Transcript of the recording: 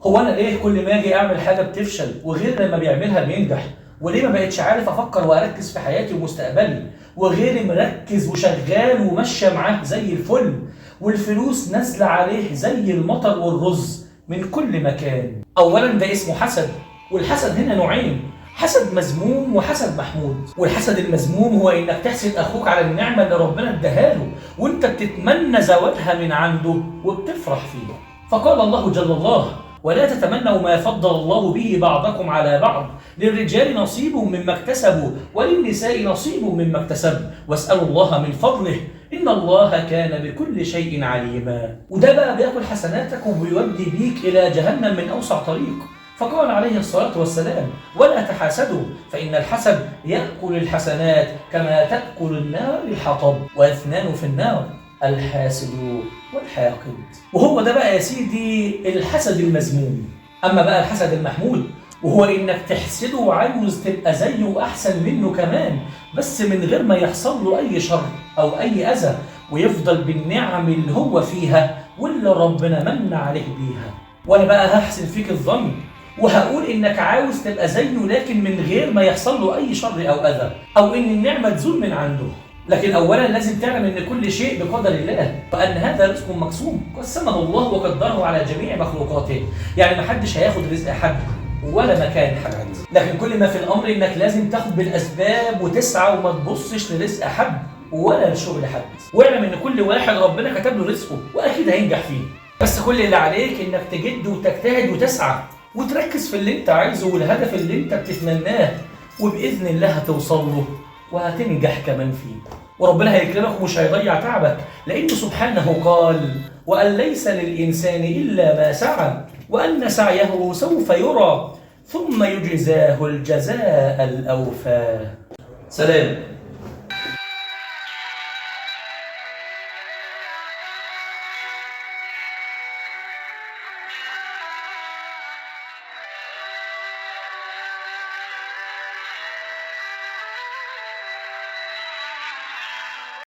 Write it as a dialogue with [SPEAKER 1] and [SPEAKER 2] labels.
[SPEAKER 1] هو انا ليه كل ما اجي اعمل حاجه بتفشل وغير لما بيعملها بينجح؟ وليه ما بقتش عارف افكر واركز في حياتي ومستقبلي، وغيري مركز وشغال وماشيه معاه زي الفل، والفلوس نازله عليه زي المطر والرز من كل مكان؟ اولا ده اسمه حسد، والحسد هنا نوعين: حسد مذموم وحسد محمود. والحسد المذموم هو انك تحسد اخوك على النعمه اللي ربنا اداها له وانت بتتمنى زوالها من عنده وبتفرح فيه. فقال الله جل الله: ولا تتمنوا ما فضل الله به بعضكم على بعض، للرجال نصيب مما اكتسبوا وللنساء نصيب مما اكتسب واسألوا الله من فضله إن الله كان بكل شيء عليما. وده بقى بياكل حسناتك وبيودي بيك إلى جهنم من أوسع طريق. فقال عليه الصلاة والسلام: ولا تحاسدوا فإن الحسد يأكل الحسنات كما تأكل النار الحطب، واثنان في النار: الحاسد والحاقد. وهو ده بقى يا سيدي الحسد المذموم. أما بقى الحسد المحمود وهو إنك تحسده وعاوز تبقى زيه وأحسن منه كمان، بس من غير ما يحصل له أي شر أو أي أذى، ويفضل بالنعم اللي هو فيها واللي ربنا من عليه بيها. وأنا بقى هحسن فيك الظن وهقول إنك عاوز تبقى زيه لكن من غير ما يحصل له أي شر أو أذى، أو إن النعمة تزول من عنده. لكن أولا لازم تعلم إن كل شيء بقدر الله، وأن هذا رزق مقسوم قسمه الله وقدره على جميع مخلوقاته. يعني محدش هياخد رزق حد ولا مكان حد، لكن كل ما في الأمر إنك لازم تاخد بالأسباب وتسعى وما تبصش لرزق حد ولا لشغل حد. واعلم إن كل واحد ربنا كتب له رزقه وأكيد هينجح فيه، بس كل اللي عليك إنك تجد وتجتهد وتسعى وتركز في اللي انت عايزه والهدف اللي انت بتتمناه، وبإذن الله هتوصل له وهتنجح كمان فيه، وربنا هيكرمك ومش هيضيع تعبك، لأنه سبحانه قال: وأن ليس للإنسان إلا ما سعى وأن سعيه سوف يرى ثم يجزاه الجزاء الأوفى. سلام.